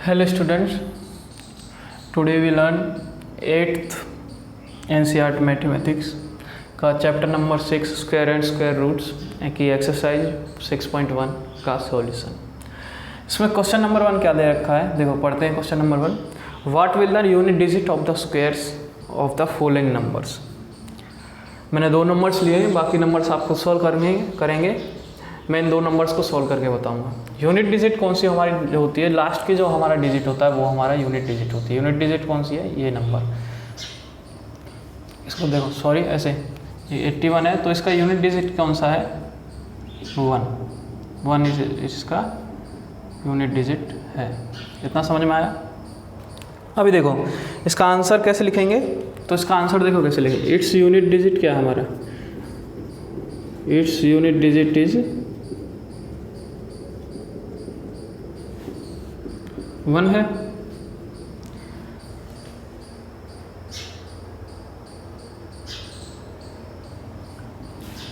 Hello students, today we learn 8th NCERT mathematics का chapter number 6 square and square roots की exercise 6.1 का solution. इसमें question number 1 क्या दे रखा है, देखो पढ़ते हैं question number 1। What will the unit digit of the squares of the following numbers. मैंने 2 नंबर्स लिए हैं, बाकी नंबर्स आप खुद सॉल्व करेंगे। मैं इन 2 नंबर्स को सॉल्व करके बताऊंगा। यूनिट डिजिट कौन सी हमारी जो होती है, लास्ट की जो हमारा डिजिट होता है वो हमारा यूनिट डिजिट होती है। यूनिट डिजिट कौन सी है, ये नंबर। इसको देखो, सॉरी ऐसे ये 81 है तो इसका यूनिट डिजिट कौन सा है, 1 इसका यूनिट डिजिट है। इतना समझ में आया। अभी देखो इसका आंसर कैसे लिखेंगे, तो इसका आंसर देखो कैसे लिखेंगे। इट्स यूनिट डिजिट क्या है हमारा, इट्स यूनिट डिजिट इज 1 है।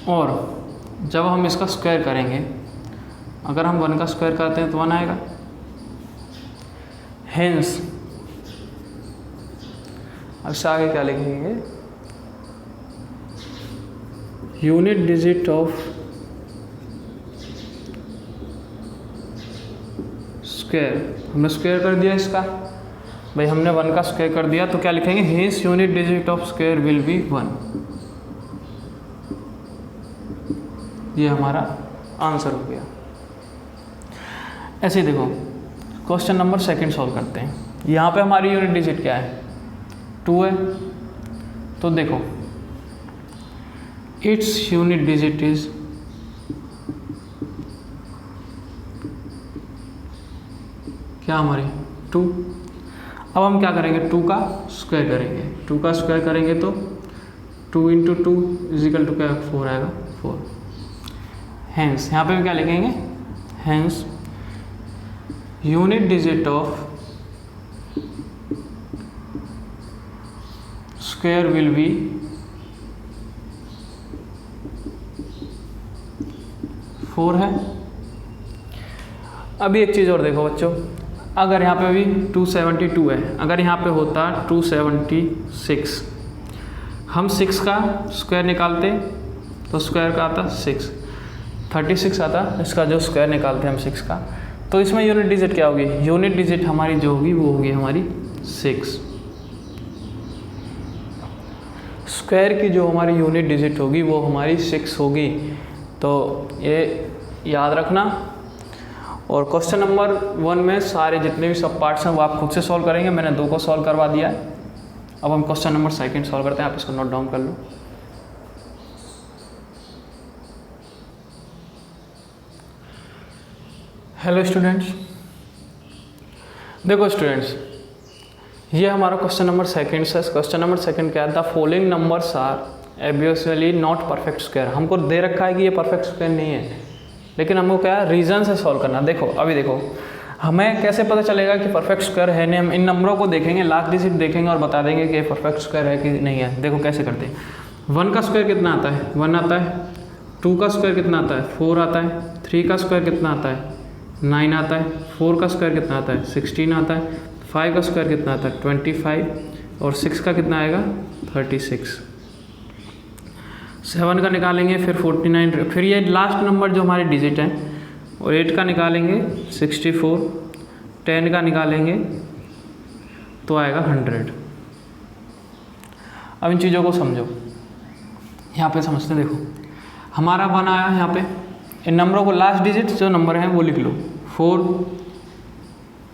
और जब हम इसका स्क्वायर करेंगे, अगर हम 1 का स्क्वायर करते हैं तो 1 आएगा। हेंस अब इससे आगे क्या लिखेंगे, यूनिट डिजिट ऑफ स्क्वायर। हमने स्क्वायर कर दिया इसका, भाई हमने 1 का स्क्वायर कर दिया तो क्या लिखेंगे, hints unit digit of square will be 1। ये हमारा आंसर हो गया। ऐसे ही देखो क्वेश्चन नंबर 2 सॉल्व करते हैं। यहाँ पे हमारी यूनिट डिजिट क्या है, 2 है। तो देखो इट्स यूनिट डिजिट इज क्या हमारी 2। अब हम क्या करेंगे, 2 का स्क्वायर करेंगे। 2 का स्क्वायर करेंगे तो 2 × 2 इजिकल टू क्या, 4 आएगा, 4। हेंस यहाँ पे भी क्या लिखेंगे, hence unit digit of square will be 4 है। अभी एक चीज़ और देखो बच्चों, अगर यहाँ पे भी 272 है, अगर यहाँ पे होता 276, हम 6 का स्क्वायर निकालते तो स्क्वायर का आता 6, 36 आता इसका जो स्क्वायर निकालते हम 6 का। तो इसमें यूनिट डिजिट क्या होगी, यूनिट डिजिट हमारी जो होगी वो होगी हमारी 6। स्क्वायर की जो हमारी यूनिट डिजिट होगी वो हमारी 6 होगी। तो ये याद रखना। और क्वेश्चन नंबर 1 में सारे जितने भी सब पार्ट्स हैं वो आप खुद से सॉल्व करेंगे। मैंने 2 को सॉल्व करवा दिया है। अब हम क्वेश्चन नंबर 2 सॉल्व करते हैं, आप इसको नोट डाउन कर लो। हेलो स्टूडेंट्स, देखो स्टूडेंट्स ये हमारा क्वेश्चन नंबर 2 है। क्वेश्चन नंबर 2 क्या है, the following numbers are obviously not perfect square. हमको दे रखा है कि ये परफेक्ट स्क्वायर नहीं है, लेकिन हमको क्या है, रीज़न से सॉल्व करना। देखो अभी देखो हमें कैसे पता चलेगा कि परफेक्ट स्क्वायर है नहीं, हम इन नंबरों को देखेंगे, लास्ट डिजिट देखेंगे और बता देंगे कि ये परफेक्ट स्क्वायर है कि नहीं है। देखो कैसे करते हैं। 1 का स्क्वायर कितना आता है, 1 आता है। 2 का स्क्वायर कितना आता है, 4 आता है। 3 का स्क्वायर कितना आता है, 9 आता है। 4 का स्क्वायर कितना आता है, 16 आता है। 5 का स्क्वायर कितना आता है, 25। और 6 का कितना आएगा, 36। 7 का निकालेंगे फिर 49, फिर ये लास्ट नंबर जो हमारे डिजिट हैं। और 8 का निकालेंगे 64, 10 का निकालेंगे तो आएगा 100। अब इन चीज़ों को समझो, यहाँ पे समझते देखो हमारा 1 आया यहाँ पे। इन नंबरों को लास्ट डिजिट जो नंबर हैं वो लिख लो, 4,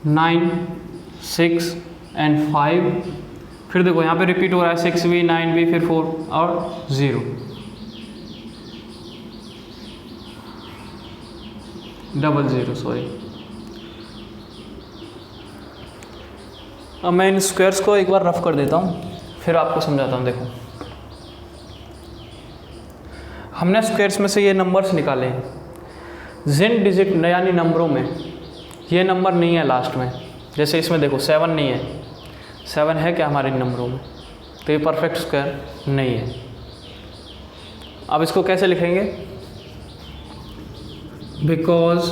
9, 6 एंड 5। फिर देखो यहाँ पे रिपीट हो रहा है 6 भी, 9 भी, फिर 4 और 0, डबल 0 सॉरी। अब मैं इन स्क्वायर्स को एक बार रफ कर देता हूँ, फिर आपको समझाता हूँ। देखो हमने स्क्वायर्स में से ये नंबर्स निकाले हैं, जिन डिजिट यानी नंबरों में ये नंबर नहीं है लास्ट में। जैसे इसमें देखो 7 नहीं है, 7 है क्या हमारे नंबरों में, तो ये परफेक्ट स्क्वायर नहीं है। अब इसको कैसे लिखेंगे, बिकॉज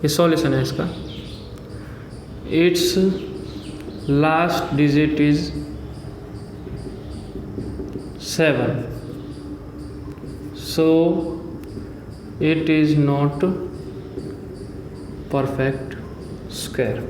ये सॉल्यूशन है इसका, it's last digit is 7, so it is not perfect square.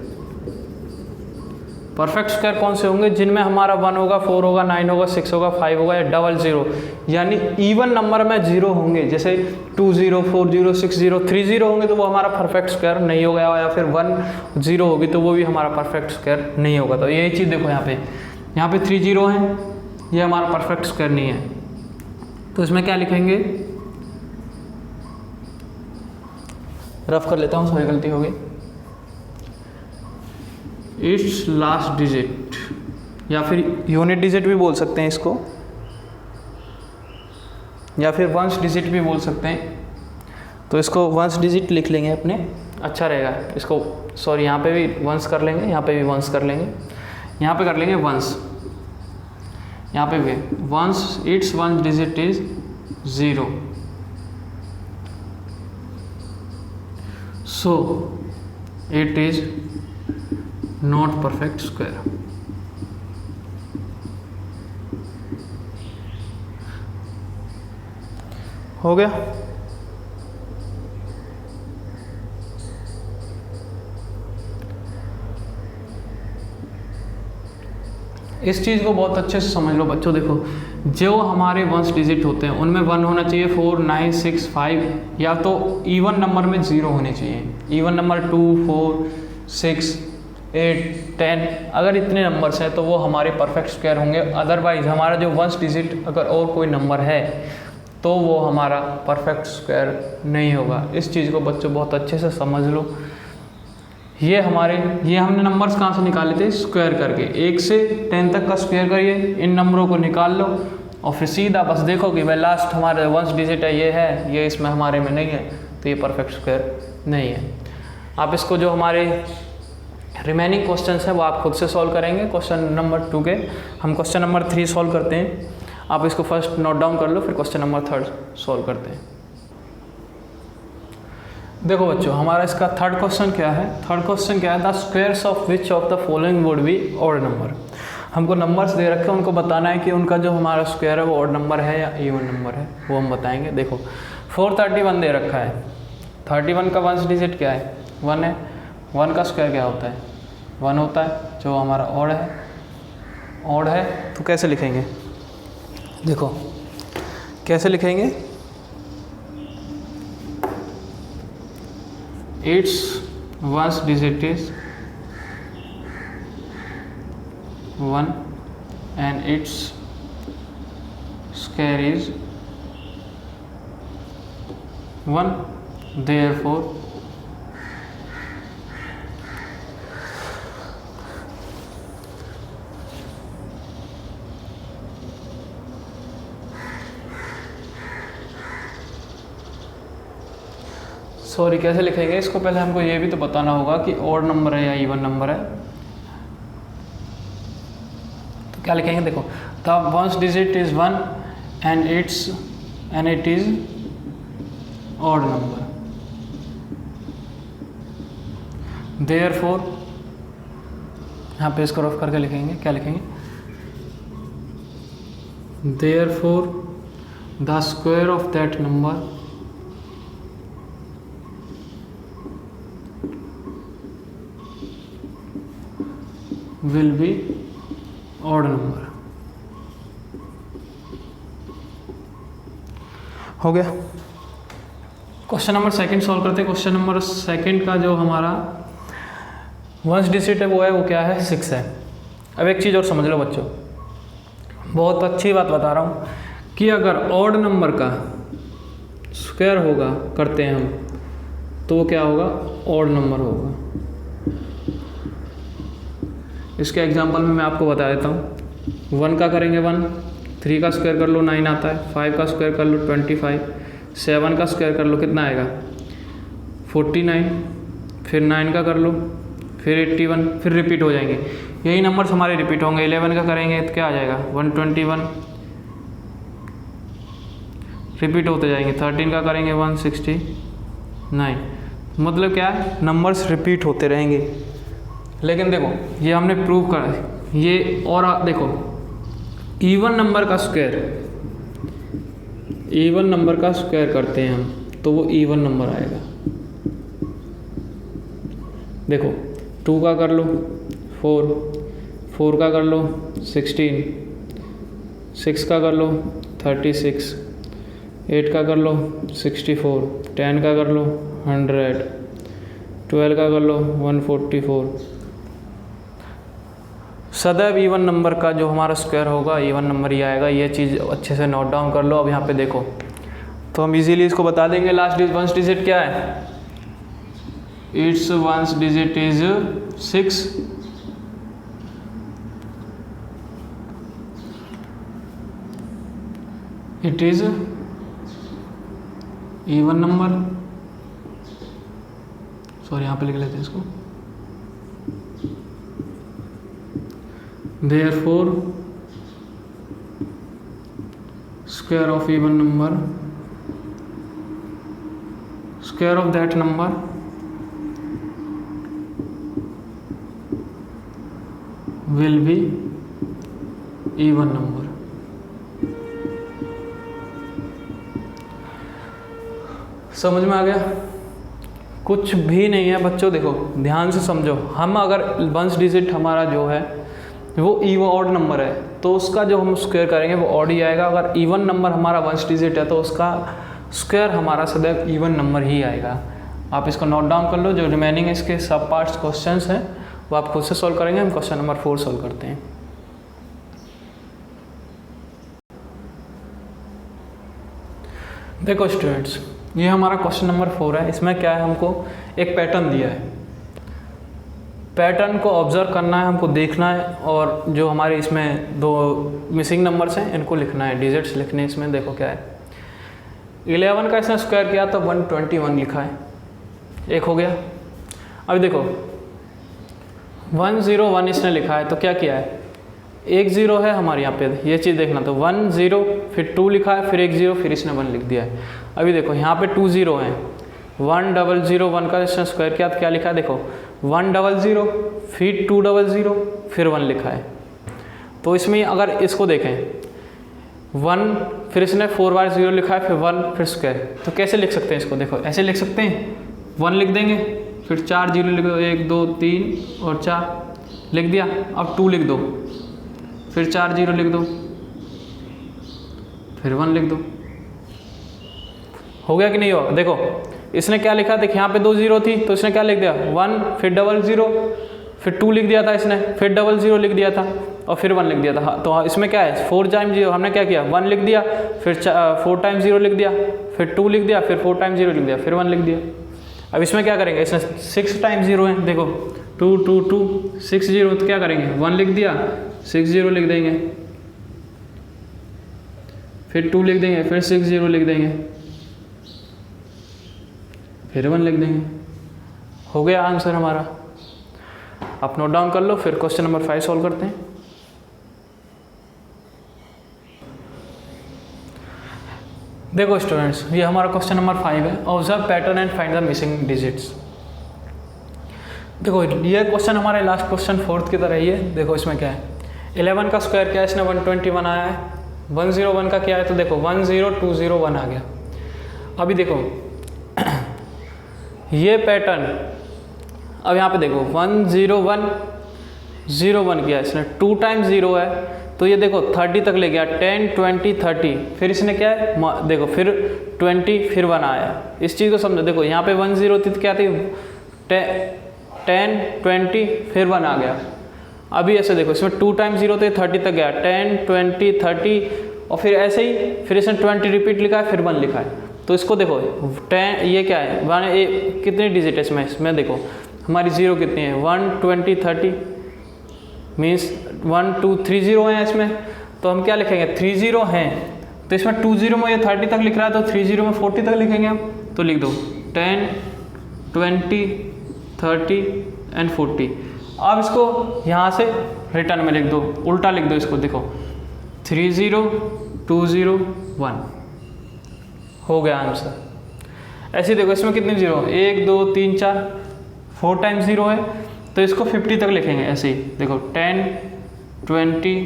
Perfect square कौन से होंगे? जिनमें हमारा 1 होगा, 4 होगा, 9 होगा, 6 होगा, 5 होगा या 00, यानी इवन नंबर में 0 होंगे। जैसे 20, 40, 60, 30 होंगे तो वो हमारा परफेक्ट स्क्वायर नहीं होगा, या फिर 10 होगी तो वो भी हमारा परफेक्ट स्क्वायर नहीं होगा। तो यही चीज़ देखो यहाँ पे 30 हैं, ये हमारा परफेक्ट स्क्वायर नहीं है। तो इसमें क्या लिखेंगे? रफ कर लेता हूँ, सॉरी गलती हो गई। इट्स लास्ट डिजिट, या फिर यूनिट डिजिट भी बोल सकते हैं इसको, या फिर वंस डिजिट भी बोल सकते हैं। तो इसको वंस डिजिट लिख लेंगे अपने, अच्छा रहेगा। इसको सॉरी यहाँ पे भी वंस कर लेंगे, यहाँ पे भी वंस कर लेंगे, यहाँ पे कर लेंगे वंस, यहाँ पे भी ones. Its ones digit is 0, so it is not perfect square। हो गया? इस चीज़ को बहुत अच्छे से समझ लो बच्चों। देखो, जो हमारे वंस डिजिट होते हैं उनमें 1 होना चाहिए, 4, 9, 6, 5, या तो इवन नंबर में 0 होने चाहिए। इवन नंबर 2, 4, 6, 8, 10, अगर इतने नंबर्स हैं तो वो हमारे परफेक्ट स्क्वायर होंगे। अदरवाइज हमारा जो वंस डिजिट अगर और कोई नंबर है तो वो हमारा परफेक्ट स्क्वायर नहीं होगा। इस चीज़ को बच्चों बहुत अच्छे से समझ लो। ये हमने नंबर्स कहाँ से निकाले थे? स्क्वायर करके। 1 से 10 तक का स्क्वायर करिए, इन नंबरों को निकाल लो और फिर सीधा बस देखो कि भाई लास्ट हमारे वंस डिजिट है, ये है, ये इसमें हमारे में नहीं है, तो ये परफेक्ट स्क्वायर नहीं है। आप इसको जो हमारे रिमेनिंग क्वेश्चन है वो आप खुद से सॉल्व करेंगे। क्वेश्चन नंबर 2 के हम क्वेश्चन नंबर 3 सॉल्व करते हैं। आप इसको फर्स्ट नोट डाउन कर लो, फिर क्वेश्चन नंबर 3 सॉल्व करते हैं। देखो बच्चों, हमारा इसका थर्ड क्वेश्चन क्या है? थर्ड क्वेश्चन क्या है? The squares of which of the following would be odd number. हमको नंबर्स दे रखे हैं, उनको बताना है कि उनका जो हमारा स्क्वायर है वो ऑड नंबर है या इवन नंबर है, वो हम बताएंगे। देखो 431 दे रखा है, 31 का वंस डिजिट क्या है? 1 है। 1 का स्क्वायर क्या होता है? 1 होता है, जो हमारा ऑड है। ऑड है तो कैसे लिखेंगे? देखो कैसे लिखेंगे? It's ones digit is 1 and its square is 1, therefore sorry कैसे लिखेंगे इसको? पहले हमको ये भी तो बताना होगा कि ऑड नंबर है या इवन नंबर है। तो क्या लिखेंगे? देखो the ones digit is 1 and it is odd number, therefore यहाँ पे इसको रफ करके लिखेंगे। क्या लिखेंगे? therefore the square of that number will be odd number। हो गया? क्वेश्चन नंबर 2 सॉल्व करते हैं। क्वेश्चन नंबर 2 का जो हमारा वंस डिजिट है वो क्या है? 6 है। अब एक चीज़ और समझ लो बच्चों, बहुत अच्छी बात बता रहा हूँ कि अगर ऑड नंबर का स्क्वायर होगा करते हैं हम, तो वो क्या होगा? ऑड नंबर होगा। इसके एग्जांपल में मैं आपको बता देता हूँ। 1 का करेंगे 1, 3 का स्क्वायर कर लो 9 आता है, 5 का स्क्वायर कर लो 25, 7 का स्क्वायर कर लो कितना आएगा? 49, फिर 9 का कर लो, फिर 81, फिर रिपीट हो जाएंगे। यही नंबर्स हमारे रिपीट होंगे। 11 का करेंगे तो क्या आ जाएगा? 121, रिपीट होते जाएंगे। 13 का करेंगे 169। मतलब क्या है? नंबर्स रिपीट होते रहेंगे। लेकिन देखो ये हमने प्रूव करा है ये, और देखो इवन नंबर का स्क्वायर, इवन नंबर का स्क्वायर करते हैं हम तो वो इवन नंबर आएगा। देखो 2 का कर लो 4, 4 का कर लो 16, 6 का कर लो 36, 8 का कर लो 64, 10 का कर लो 100, 12 का कर लो 144। सदैव इवन नंबर का जो हमारा स्क्वायर होगा इवन नंबर ही आएगा। ये चीज़ अच्छे से नोट डाउन कर लो। अब यहाँ पे देखो तो हम इजीली इसको बता देंगे। लास्ट वंस डिजिट क्या है? It's ones digit is 6। It is even number, sorry यहाँ पे लिख लेते हैं इसको। Therefore, square of even number, square of that number will be even number. समझ में आ गया? कुछ भी नहीं है बच्चों, देखो ध्यान से समझो। हम अगर वंस डिजिट हमारा जो है वो इवन ऑड नंबर है तो उसका जो हम स्क्वायर करेंगे वो ऑड ही आएगा। अगर इवन नंबर हमारा वंस डिजिट है तो उसका स्क्वायर हमारा सदैव इवन नंबर ही आएगा। आप इसको नोट डाउन कर लो। जो रिमेनिंग इसके सब पार्ट्स क्वेश्चंस हैं वो आप खुद से सॉल्व करेंगे। हम क्वेश्चन नंबर 4 सॉल्व करते हैं। देखो स्टूडेंट्स, ये हमारा क्वेश्चन नंबर 4 है। इसमें क्या है, हमको एक पैटर्न दिया है। पैटर्न को ऑब्जर्व करना है, हमको देखना है, और जो हमारे इसमें 2 मिसिंग नंबर्स हैं इनको लिखना है, डिजिट्स लिखने। इसमें देखो क्या है, 11 का इसने स्क्वायर किया तो 121 लिखा है, एक हो गया। अभी देखो 101 इसने लिखा है तो क्या किया है, 1 0 है हमारे यहाँ पे, ये चीज़ देखना। तो 1 0 फिर 2 लिखा है, फिर 1 0, फिर इसने 1 लिख दिया है। अभी देखो यहाँ पे 2 0 हैं, 1001 का इसने स्क्वायर किया तो क्या लिखा है, देखो 100 फिर 200 फिर 1 लिखा है। तो इसमें अगर इसको देखें 1 फिर इसने 4 बार 0 लिखा है, फिर 1 फिर स्क्वायर, तो कैसे लिख सकते हैं इसको, देखो ऐसे लिख सकते हैं। 1 लिख देंगे, फिर 4 0 लिख दो, 1 2 3 और 4 लिख दिया। अब 2 लिख दो, फिर 4 0 लिख दो, फिर 1 लिख दो। हो गया कि नहीं हुआ? देखो इसने क्या लिखा, देख यहाँ पे 2 0 थी तो इसने क्या लिख दिया, 1 फिर 00 फिर 2 लिख दिया था इसने, फिर 00 लिख दिया था और फिर 1 लिख दिया था। तो इसमें क्या है, 4 टाइम 0, हमने क्या किया, 1 लिख दिया, फिर 4 टाइम 0 लिख दिया, फिर 2 लिख दिया, फिर 4 टाइम 0 लिख दिया, फिर 1 लिख दिया। अब इसमें क्या करेंगे, इसमें 6 टाइम 0 है, देखो 2 2 2 6 0, तो क्या करेंगे, 1 लिख दिया, 6 0 लिख देंगे, फिर 2 लिख देंगे, फिर 6 0 लिख देंगे, फिर 1 लिख देंगे। हो गया आंसर हमारा। आप नोट डाउन कर लो, फिर क्वेश्चन नंबर 5 सॉल्व करते हैं। देखो स्टूडेंट्स, ये हमारा क्वेश्चन नंबर 5 है। Observe pattern and find the missing digits. देखो ये क्वेश्चन हमारे लास्ट क्वेश्चन 4th की तरह ही है। देखो इसमें क्या है, 11 का स्क्वायर किया इसने 121 आया है, 101 का क्या है, तो देखो 10201 आ गया। अभी देखो ये पैटर्न, अब यहाँ पे देखो 10101 किया इसने, 2 टाइम 0 है तो ये देखो 30 तक ले गया, 10 20 30, फिर इसने क्या है, देखो फिर 20 फिर 1 आया। इस चीज़ को समझो। देखो यहाँ पे 10 थी तो क्या थी, 10 20 फिर 1 आ गया। अभी ऐसे देखो इसमें 2 टाइम 0 तो 30 तक गया, 10 20 30 और फिर ऐसे ही फिर इसने 20 रिपीट लिखा है, फिर 1 लिखा है। तो इसको देखो 10, ये क्या है, 1 कितने डिजिट है इसमें देखो हमारी 0 कितनी है, 1 20 30 मीन्स 1 2 3 0 हैं इसमें। तो हम क्या लिखेंगे, 3 0 हैं तो इसमें 2 0 में ये 30 तक लिख रहा है तो 3 0 में 40 तक लिखेंगे हम। तो लिख दो 10 20 30 एंड 40। अब इसको यहाँ से रिटर्न में लिख दो, उल्टा लिख दो इसको, देखो 3 0 2 0 1, हो गया आंसर। ऐसे देखो इसमें कितने 0, 1 2 3 4, 4 टाइम 0 है तो इसको 50 तक लिखेंगे ऐसे ही। देखो 10, 20,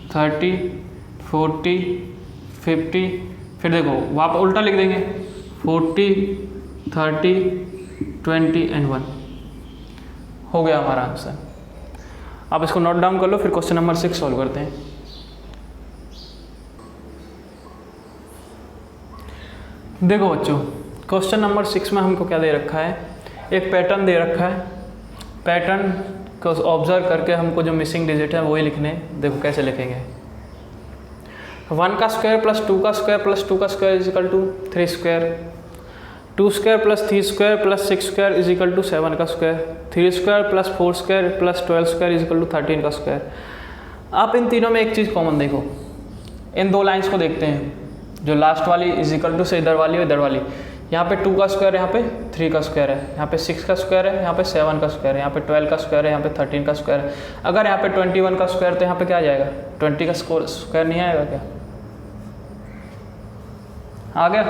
30, 40, 50, फिर देखो वहाँ पर उल्टा लिख देंगे 40, 30, 20 एंड 1। हो गया हमारा आंसर। आप इसको नोट डाउन कर लो, फिर क्वेश्चन नंबर 6 सॉल्व करते हैं। देखो बच्चों, क्वेश्चन नंबर 6 में हमको क्या दे रखा है, एक पैटर्न दे रखा है। पैटर्न को ऑब्जर्व करके हमको जो मिसिंग डिजिट है वही लिखने। देखो कैसे लिखेंगे, 1 का स्क्वायर प्लस 2 का स्क्वायर प्लस 2 का square is equal to 3 square, 2 square plus 3 square plus 6 square is equal to 7 का square, 3 square plus 4 square plus 12 square is equal to 13 का स्क्वायर। आप इन तीनों में एक चीज़ कॉमन देखो, इन दो लाइंस को देखते हैं, जो लास्ट वाली इज इक्वल टू से इधर वाली और इधर वाली। यहाँ पे 2 का स्क्वायर है, यहाँ पे 3 का स्क्वायर है, यहाँ पे 6 का स्क्वायर है, यहाँ पे 7 का स्क्वायर है, यहाँ पे 12 का स्क्वायर है, यहाँ पे 13 का स्क्वायर है। अगर यहाँ पे 21 का स्क्वायर तो यहाँ पे क्या आ जाएगा, 20 का स्क्वायर नहीं आएगा क्या? आ गया।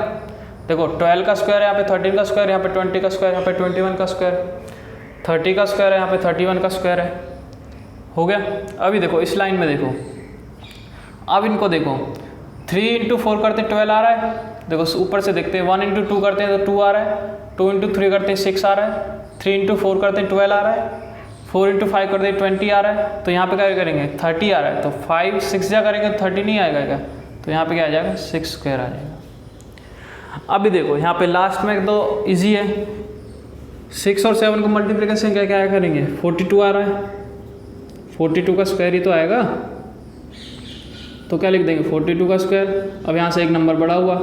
देखो 12 का स्क्वायर है, यहाँ पे 13 का स्क्वायर, यहाँ पे 20 का स्क्वायर, यहाँ पे 21 का स्क्वायर, 30 का स्क्वायर है, यहाँ पे 31 का स्क्वायर है। हो गया। अभी देखो इस लाइन में देखो, अब इनको देखो, 3 इंटू 4 करते 12 आ रहा है। देखो ऊपर से देखते हैं, 1 इंटू 2 करते हैं तो 2 आ रहा है, 2 इंटू 3 करते हैं 6 आ रहा है, 3 इंटू 4 करते हैं 12 आ रहा है, 4 इंटू 5 करते हैं 20 आ रहा है। तो यहाँ पे क्या करेंगे, 30 आ रहा है, तो 5 6 जा करेंगे तो 30 नहीं आएगा क्या? तो यहाँ पे क्या आ जाएगा, 6 स्क्वायर आ जाएगा। अभी देखो यहाँ पे लास्ट में तो ईजी है, 6 और 7 को मल्टीप्लिकेशन क्या क्या करेंगे, 42 आ रहा है, 42 का स्क्वायर ही तो आएगा, तो क्या लिख देंगे 42 का स्क्वायर। अब यहाँ से एक नंबर बढ़ा हुआ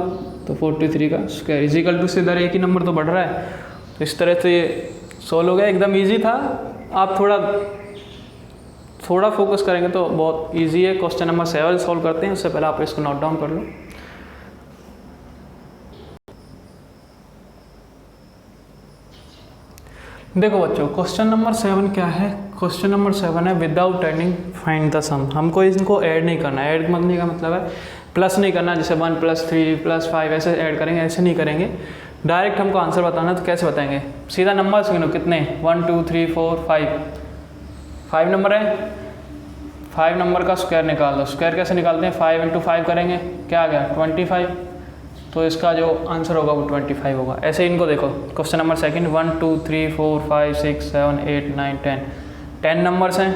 तो 43 का स्क्वायर इजिकल टू से इधर एक ही नंबर तो बढ़ रहा है। तो इस तरह से ये सोल्व हो गया, एकदम इजी था। आप थोड़ा फोकस करेंगे तो बहुत इजी है। क्वेश्चन नंबर 7 सॉल्व करते हैं, उससे पहले आप इसको नोट डाउन कर लो। देखो बच्चों, क्वेश्चन नंबर 7 क्या है, क्वेश्चन नंबर 7 है विदाउट एडिंग फाइंड द सम। हमको इनको ऐड नहीं करना है। ऐड करने का मतलब है प्लस नहीं करना, जैसे 1 + 3 + 5 ऐसे ऐड करेंगे, ऐसे नहीं करेंगे। डायरेक्ट हमको आंसर बताना, तो कैसे बताएंगे, सीधा नंबर गिनो कितने, 1 2 3 4 5 नंबर है, 5 नंबर का स्क्वायर निकाल दो। स्क्वायर कैसे निकालते हैं, 5 इंटू 5 करेंगे, क्या आ गया 25, तो इसका जो आंसर होगा वो 25 होगा। ऐसे इनको देखो, क्वेश्चन नंबर 2 1 2 3 4 5 6 7 8 9 10 नंबर्स हैं,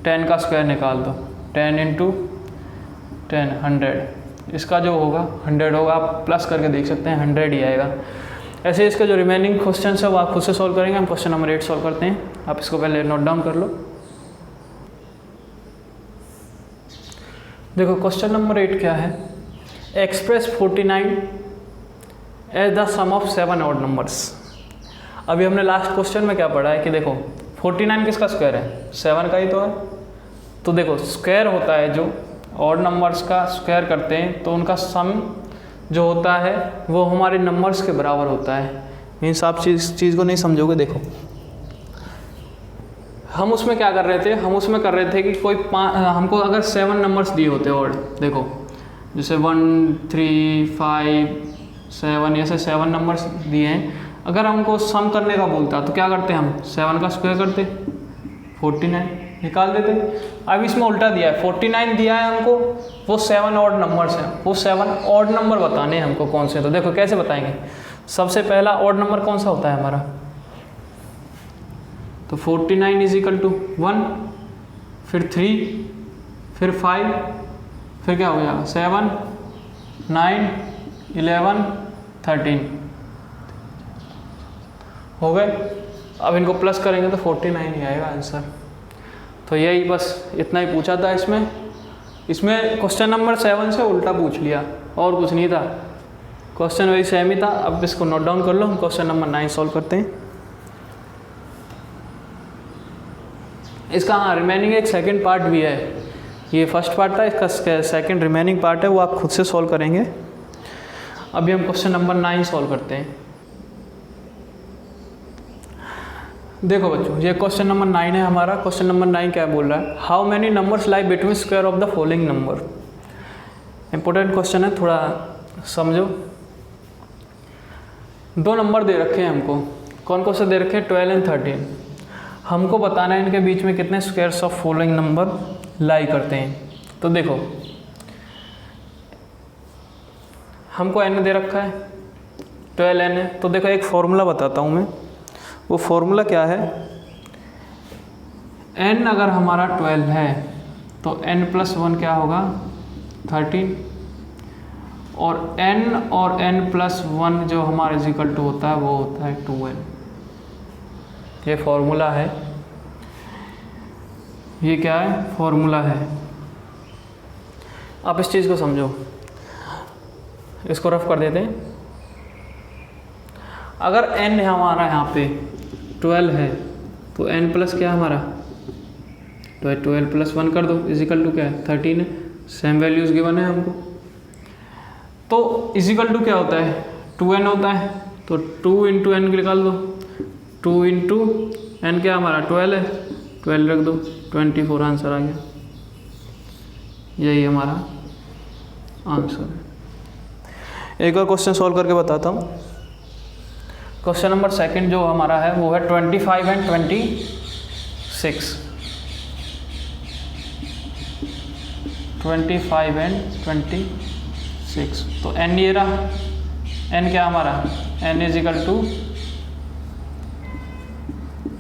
10 का स्क्वायर निकाल दो, 10 इंटू 10 100, इसका जो होगा 100 होगा। आप प्लस करके देख सकते हैं 100 ही आएगा। ऐसे इसके जो रिमेनिंग क्वेश्चन है वो आप खुद से सॉल्व करेंगे। हम क्वेश्चन नंबर 8 सॉल्व करते हैं, आप इसको पहले नोट डाउन कर लो। देखो क्वेश्चन नंबर 8 क्या है, express 49 as the sum of 7 odd numbers. अभी हमने लास्ट क्वेश्चन में क्या पढ़ा है कि देखो 49 किसका स्क्वायर है, 7 का ही तो है। तो देखो स्क्वायर होता है जो ऑड नंबर्स का स्क्वायर करते हैं तो उनका सम जो होता है वो हमारे नंबर्स के बराबर होता है। मीन्स आप चीज़ को नहीं समझोगे। देखो हम उसमें क्या कर रहे थे, हम उसमें कर रहे थे कि कोई हमको अगर 7 नंबर्स दिए होते ऑड, देखो जैसे 1 3 5 7 ऐसे 7 नंबर्स दिए हैं, अगर हमको सम करने का बोलता तो क्या करते हम, 7 का स्क्वायर करते, 49 निकाल देते। अब इसमें उल्टा दिया है, 49 दिया है हमको, वो 7 ऑड नंबर्स हैं, वो 7 ऑड नंबर बताने हैं हमको कौन से। तो देखो कैसे बताएंगे, सबसे पहला ऑड नंबर कौन सा होता है हमारा, तो 49 इज इक्वल टू 1, फिर 3, फिर 5, फिर क्या हो गया 7 9 11 13 हो गए। अब इनको प्लस करेंगे तो 49 ही आएगा आंसर। तो यही बस इतना ही पूछा था इसमें क्वेश्चन नंबर 7 से उल्टा पूछ लिया और कुछ नहीं था, क्वेश्चन वही सेम ही था। अब इसको नोट डाउन कर लो, हम क्वेश्चन नंबर 9 सॉल्व करते हैं। इसका हाँ रिमेनिंग एक सेकंड पार्ट भी है, ये फर्स्ट पार्ट था, इसका सेकंड रिमेनिंग पार्ट है, वो आप खुद से सॉल्व करेंगे। अभी हम क्वेश्चन नंबर 9 सॉल्व करते हैं। देखो बच्चों, ये क्वेश्चन नंबर 9 है हमारा। क्वेश्चन नंबर 9 क्या बोल रहा है, how many numbers lie between square of the following number. Important question है, थोड़ा समझो। 2 नंबर दे रखे हैं हमको, कौन कौन से दे रखे हैं, 12 एंड 13। हमको बताना है इनके बीच में कितने स्क्वायर्स ऑफ फॉलोइंग नंबर लाई करते हैं। तो देखो हमको n दे रखा है 12n है, तो देखो एक फॉर्मूला बताता हूँ मैं। वो फॉर्मूला क्या है, n अगर हमारा 12 है तो n+1 क्या होगा 13, और n और n+1 जो हमारा इक्वल टू होता है वो होता है 2n। ये फॉर्मूला है, ये क्या है फॉर्मूला है। आप इस चीज़ को समझो, इसको रफ कर देते हैं। अगर n हमारा यहाँ पे 12 है तो n प्लस क्या हमारा तो 12+1 कर दो, इजिकल टू क्या है 13 है। सेम वैल्यूज़ गिवन है हमको, तो इजिकल टू क्या होता है 2n होता है, तो 2 × n निकाल दो। 2 × n क्या हमारा 12 है, 12 रख दो, 24 आंसर आ गया। यही हमारा आंसर है। एक और क्वेश्चन सॉल्व करके बताता हूँ। क्वेश्चन नंबर 2 जो हमारा है वो है 25 and 26। 25 and 26, तो n ये रहा, n क्या हमारा n =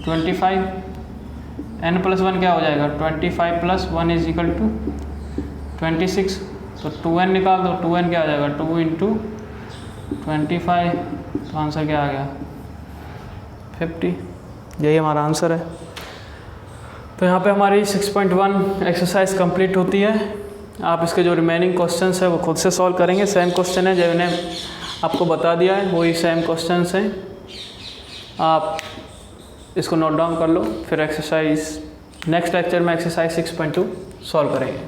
25, n+1 क्या हो जाएगा 25 + 1 = 26, तो 2n निकाल दो। 2n क्या आ जाएगा 2 × 25, तो आंसर क्या आ गया 50। यही हमारा आंसर है। तो यहाँ पे हमारी 6.1 एक्सरसाइज कंप्लीट होती है। आप इसके जो रिमेनिंग क्वेश्चंस है वो खुद से सॉल्व करेंगे। सेम क्वेश्चन है जो मैंने आपको बता दिया है, वही सेम क्वेश्चंस हैं। आप इसको नोट डाउन कर लो, फिर एक्सरसाइज नेक्स्ट लेक्चर में एक्सरसाइज 6.2 सॉल्व करेंगे।